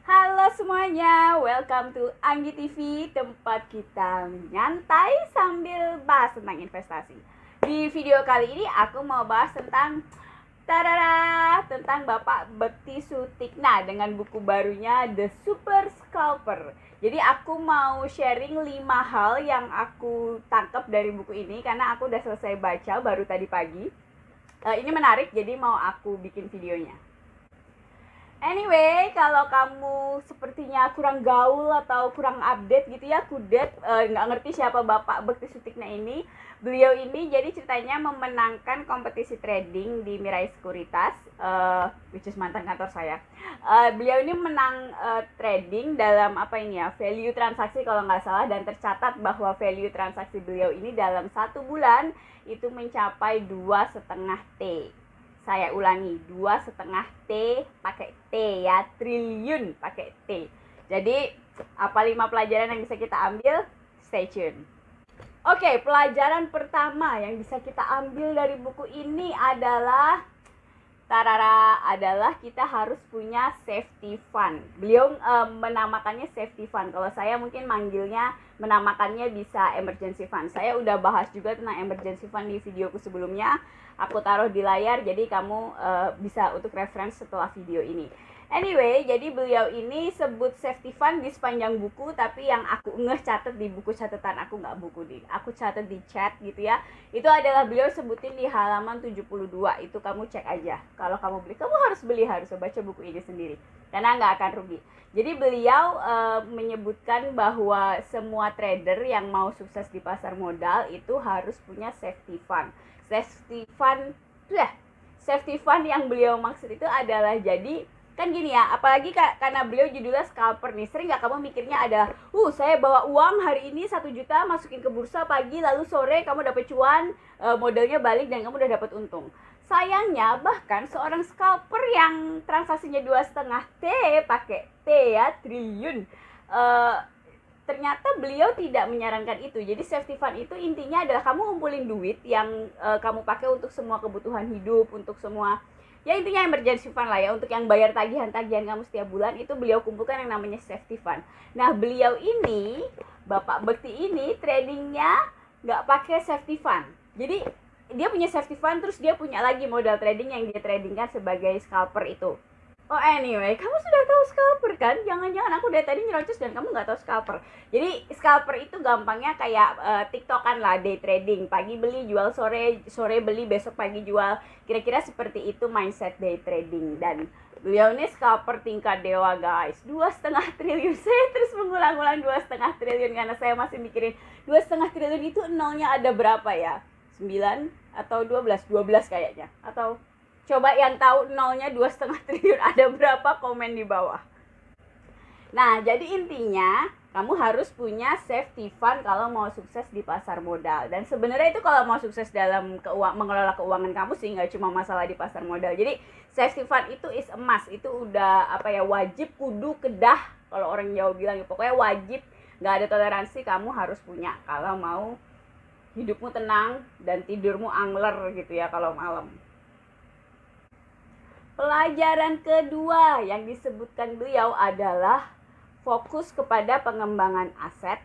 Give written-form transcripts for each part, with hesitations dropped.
Halo semuanya, welcome to Anggi TV, tempat kita nyantai sambil bahas tentang investasi. Di video kali ini aku mau bahas tentang tentang Bapak Bekti Sutikna dengan buku barunya The Super Scalper. Jadi aku mau sharing 5 hal yang aku tangkap dari buku ini karena aku udah selesai baca baru tadi pagi. Ini menarik, jadi mau aku bikin videonya. Anyway, kalau kamu sepertinya kurang gaul atau kurang update gitu ya, kudet, nggak ngerti siapa Bapak Bekti Sutikna ini. Beliau ini jadi ceritanya memenangkan kompetisi trading di Mirai Sekuritas, which is mantan kantor saya. Beliau ini menang trading dalam apa ini ya, value transaksi kalau nggak salah, dan tercatat bahwa value transaksi beliau ini dalam 1 bulan itu mencapai 2,5 T. Saya ulangi, 2,5 T pakai T ya, triliun pakai T. Jadi apa 5 pelajaran yang bisa kita ambil? Stay tune. Oke, pelajaran pertama yang bisa kita ambil dari buku ini adalah kita harus punya safety fund. Beliau menamakannya safety fund. Kalau saya mungkin menamakannya bisa emergency fund. Saya udah bahas juga tentang emergency fund di videoku sebelumnya. Aku taruh di layar, jadi kamu bisa untuk reference setelah video ini. Anyway, jadi beliau ini sebut safety fund di sepanjang buku, tapi yang aku catat di buku catatan aku, nggak buku aku catat di chat gitu ya. Itu adalah beliau sebutin di halaman 72. Itu kamu cek aja. Kalau kamu beli, kamu harus baca buku ini sendiri karena nggak akan rugi. Jadi beliau menyebutkan bahwa semua trader yang mau sukses di pasar modal itu harus punya safety fund. Safety fund yang beliau maksud itu adalah, jadi kan gini ya, apalagi karena beliau judulnya scalper nih, sering gak kamu mikirnya ada, saya bawa uang hari ini 1 juta masukin ke bursa pagi, lalu sore kamu dapat cuan, modalnya balik dan kamu udah dapat untung. Sayangnya bahkan seorang scalper yang transaksinya 2,5 T pakai T ya, triliun, ternyata beliau tidak menyarankan itu. Jadi safety fund itu intinya adalah kamu ngumpulin duit yang kamu pakai untuk semua kebutuhan hidup, untuk semua, ya intinya emergency fund lah ya, untuk yang bayar tagihan-tagihan kamu setiap bulan, itu beliau kumpulkan yang namanya safety fund. Nah beliau ini, Bapak Bekti ini, tradingnya nggak pakai safety fund. Jadi dia punya safety fund, terus dia punya lagi modal trading yang dia tradingkan sebagai scalper itu. Oh anyway, kamu sudah tahu scalper kan? Jangan-jangan aku dari tadi nyerocos dan kamu nggak tahu scalper. Jadi scalper itu gampangnya kayak tiktokan lah, day trading. Pagi beli, jual sore beli, besok pagi jual. Kira-kira seperti itu mindset day trading. Dan beliau ini scalper tingkat dewa guys. 2,5 triliun. Saya terus mengulang-ulang 2,5 triliun karena saya masih mikirin 2,5 triliun itu nolnya ada berapa ya? 9 atau 12? 12 kayaknya. Atau coba yang tahu nolnya 2,5 triliun ada berapa, komen di bawah. Nah, jadi intinya kamu harus punya safety fund kalau mau sukses di pasar modal. Dan sebenarnya itu kalau mau sukses dalam mengelola keuangan kamu sih, nggak cuma masalah di pasar modal. Jadi safety fund itu is a must. Itu udah wajib, kudu, kedah kalau orang Jawa bilang. Pokoknya wajib, nggak ada toleransi, kamu harus punya kalau mau hidupmu tenang dan tidurmu angler gitu ya kalau malam. Pelajaran kedua yang disebutkan beliau adalah fokus kepada pengembangan aset,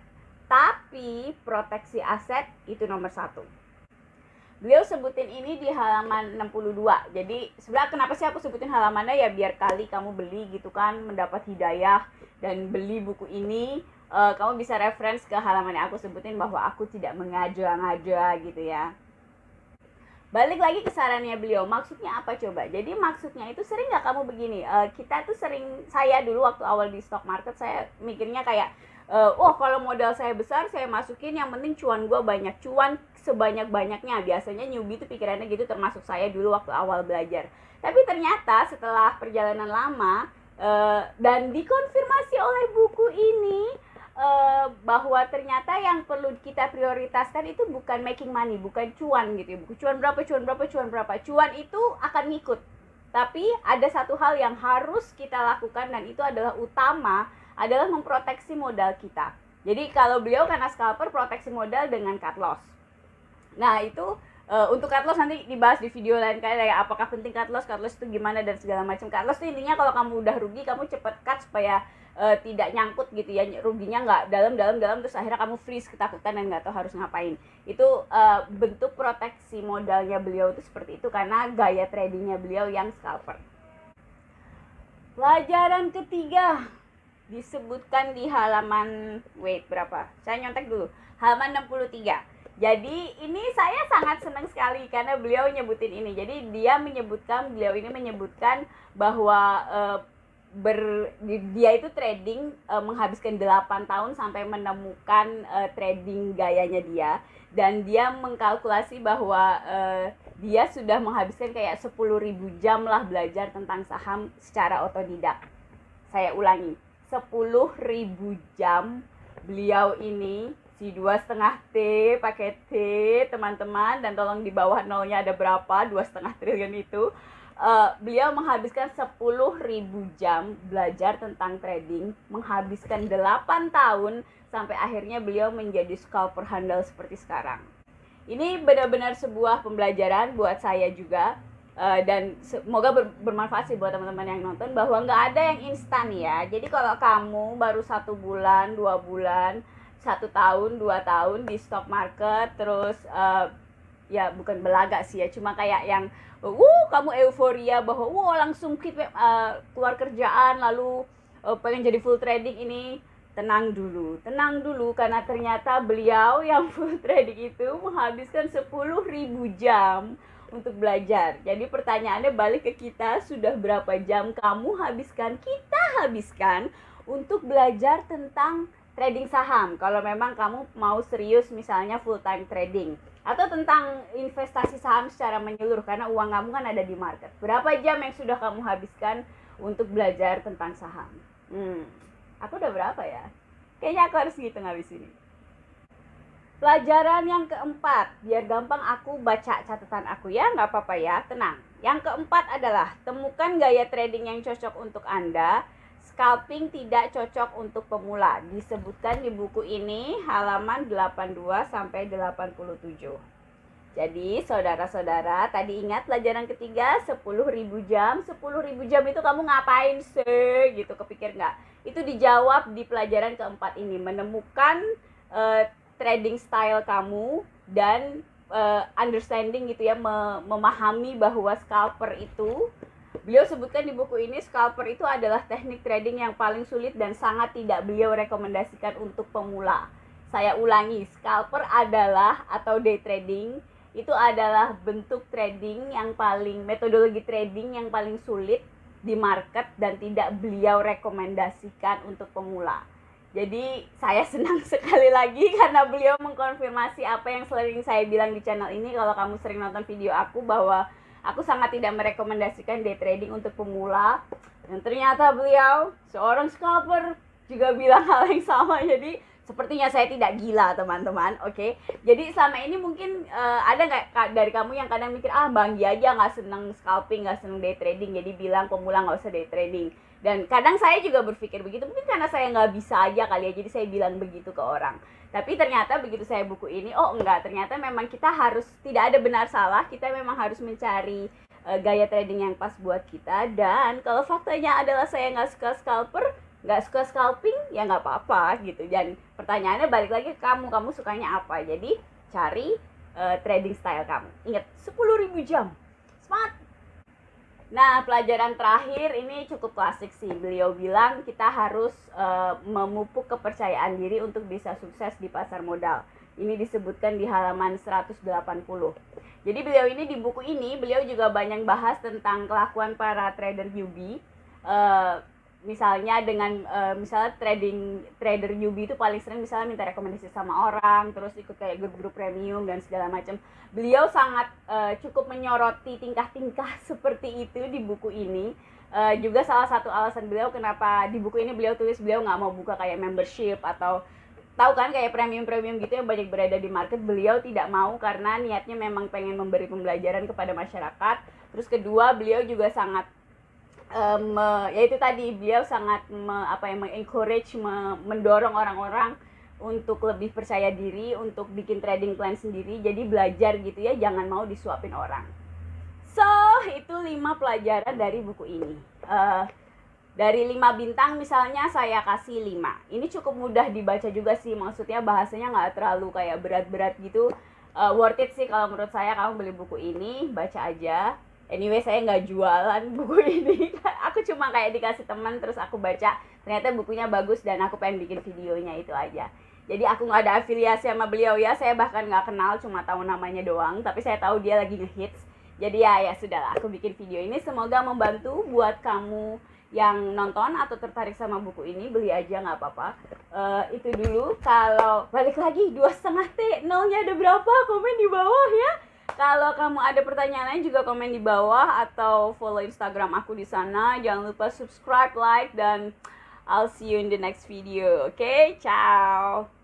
tapi proteksi aset itu nomor 1. Beliau sebutin ini di halaman 62. Jadi sebenarnya kenapa sih aku sebutin halamannya, ya biar kali kamu beli gitu kan, mendapat hidayah dan beli buku ini, kamu bisa reference ke halaman yang aku sebutin bahwa aku tidak mengaja-ngaja gitu ya. Balik lagi ke sarannya beliau, maksudnya apa coba? Jadi maksudnya itu, sering nggak kamu begini, kita tuh sering, saya dulu waktu awal di stock market, saya mikirnya kayak, kalau modal saya besar, saya masukin, yang penting cuan gue banyak, cuan sebanyak-banyaknya. Biasanya newbie tuh pikirannya gitu, termasuk saya dulu waktu awal belajar. Tapi ternyata setelah perjalanan lama, dan dikonfirmasi oleh buku ini, bahwa ternyata yang perlu kita prioritaskan itu bukan making money, bukan cuan gitu ya, bukan cuan berapa, cuan itu akan ngikut. Tapi ada satu hal yang harus kita lakukan, dan itu adalah utama, adalah memproteksi modal kita. Jadi kalau beliau karena scalper, proteksi modal dengan cut loss. Nah itu Untuk cut loss nanti dibahas di video lain kali ya, apakah penting cut loss itu gimana dan segala macam. Cut loss itu intinya kalau kamu udah rugi kamu cepet cut supaya tidak nyangkut gitu ya, ruginya nggak dalam terus akhirnya kamu freeze ketakutan dan nggak tahu harus ngapain. Itu bentuk proteksi modalnya beliau itu seperti itu karena gaya tradingnya beliau yang scalper. Pelajaran ketiga disebutkan di halaman berapa? Saya nyontek dulu. Halaman 63. Jadi ini saya sangat senang sekali karena beliau nyebutin ini. Jadi beliau ini menyebutkan bahwa dia itu trading menghabiskan 8 tahun sampai menemukan trading gayanya dia, dan dia mengkalkulasi bahwa dia sudah menghabiskan kayak 10.000 jam lah belajar tentang saham secara otodidak. Saya ulangi, 10.000 jam beliau ini si 2,5 T pakai T teman-teman, dan tolong di bawah nolnya ada berapa, 2,5 triliun itu. Beliau menghabiskan 10.000 jam belajar tentang trading, menghabiskan 8 tahun sampai akhirnya beliau menjadi scalper handal seperti sekarang. Ini benar-benar sebuah pembelajaran buat saya juga, dan semoga bermanfaat sih buat teman-teman yang nonton, bahwa nggak ada yang instan ya. Jadi kalau kamu baru 1 bulan, 2 bulan, 1 tahun, 2 tahun di stock market, terus ya bukan belaga sih ya, cuma kayak yang kamu euforia bahwa langsung keluar kerjaan lalu pengen jadi full trading ini. Tenang dulu karena ternyata beliau yang full trading itu menghabiskan 10.000 jam untuk belajar. Jadi pertanyaannya balik ke kita, sudah berapa jam kita habiskan untuk belajar tentang trading saham, kalau memang kamu mau serius misalnya full time trading, atau tentang investasi saham secara menyeluruh karena uang kamu kan ada di market. Berapa jam yang sudah kamu habiskan untuk belajar tentang saham? Aku udah berapa ya? Kayaknya aku harus ngitung habis ini. Pelajaran yang keempat, biar gampang aku baca catatan aku ya, nggak apa-apa ya, tenang. Yang keempat adalah temukan gaya trading yang cocok untuk Anda. Scalping tidak cocok untuk pemula. Disebutkan di buku ini halaman 82 sampai 87. Jadi saudara-saudara, tadi ingat pelajaran ketiga 10.000 jam. 10.000 jam itu kamu ngapain sih? Gitu, kepikir nggak? Itu dijawab di pelajaran keempat ini. Menemukan trading style kamu dan understanding gitu ya, memahami bahwa scalper itu, beliau sebutkan di buku ini, scalper itu adalah teknik trading yang paling sulit dan sangat tidak beliau rekomendasikan untuk pemula. Saya ulangi, scalper adalah, atau day trading, itu adalah bentuk trading yang paling, metodologi trading yang paling sulit di market dan tidak beliau rekomendasikan untuk pemula. Jadi saya senang sekali lagi karena beliau mengkonfirmasi apa yang sering saya bilang di channel ini. Kalau kamu sering nonton video aku, bahwa aku sangat tidak merekomendasikan day trading untuk pemula. Dan ternyata beliau, seorang scalper, juga bilang hal yang sama. Jadi sepertinya saya tidak gila teman-teman, oke? Jadi selama ini mungkin ada nggak dari kamu yang kadang mikir, Bang Gia aja nggak seneng scalping, nggak seneng day trading, jadi bilang pemula nggak usah day trading. Dan kadang saya juga berpikir begitu, mungkin karena saya nggak bisa aja kali ya, jadi saya bilang begitu ke orang. Tapi ternyata begitu saya buku ini, enggak, ternyata memang kita harus, tidak ada benar salah, kita memang harus mencari gaya trading yang pas buat kita. Dan kalau faktanya adalah saya nggak suka scalper, nggak suka scalping, ya nggak apa-apa gitu. Dan pertanyaannya balik lagi ke kamu sukanya apa. Jadi cari trading style kamu. Ingat, 10.000 jam, semangat. Nah, pelajaran terakhir ini cukup klasik sih. Beliau bilang kita harus memupuk kepercayaan diri untuk bisa sukses di pasar modal. Ini disebutkan di halaman 180. Jadi beliau ini, di buku ini, beliau juga banyak bahas tentang kelakuan para trader newbie. Misalnya dengan misalnya trader newbie itu paling sering misalnya minta rekomendasi sama orang, terus ikut kayak grup-grup premium dan segala macam. Beliau sangat cukup menyoroti tingkah-tingkah seperti itu di buku ini. Juga salah satu alasan beliau kenapa di buku ini beliau tulis beliau nggak mau buka kayak membership, atau tahu kan kayak premium gitu yang banyak berada di market. Beliau tidak mau karena niatnya memang pengen memberi pembelajaran kepada masyarakat. Terus kedua, beliau juga sangat yaitu tadi, beliau sangat mengencourage, mendorong orang-orang untuk lebih percaya diri, untuk bikin trading plan sendiri. Jadi belajar gitu ya, jangan mau disuapin orang. So, itu 5 pelajaran dari buku ini. Dari 5 bintang misalnya saya kasih 5. Ini cukup mudah dibaca juga sih, maksudnya bahasanya nggak terlalu kayak berat-berat gitu. Worth it sih kalau menurut saya, kamu beli buku ini, baca aja. Anyway, saya nggak jualan buku ini. Aku cuma kayak dikasih teman, terus aku baca. Ternyata bukunya bagus dan aku pengen bikin videonya, itu aja. Jadi aku nggak ada afiliasi sama beliau ya, saya bahkan nggak kenal, cuma tahu namanya doang. Tapi saya tahu dia lagi ngehits. Jadi ya sudahlah, aku bikin video ini, semoga membantu buat kamu yang nonton atau tertarik sama buku ini. Beli aja nggak apa-apa. Itu dulu. Kalau balik lagi 2,5T, nolnya ada berapa? Komen di bawah ya. Kalau kamu ada pertanyaan lain juga komen di bawah, atau follow Instagram aku di sana. Jangan lupa subscribe, like, dan I'll see you in the next video. Okay, ciao.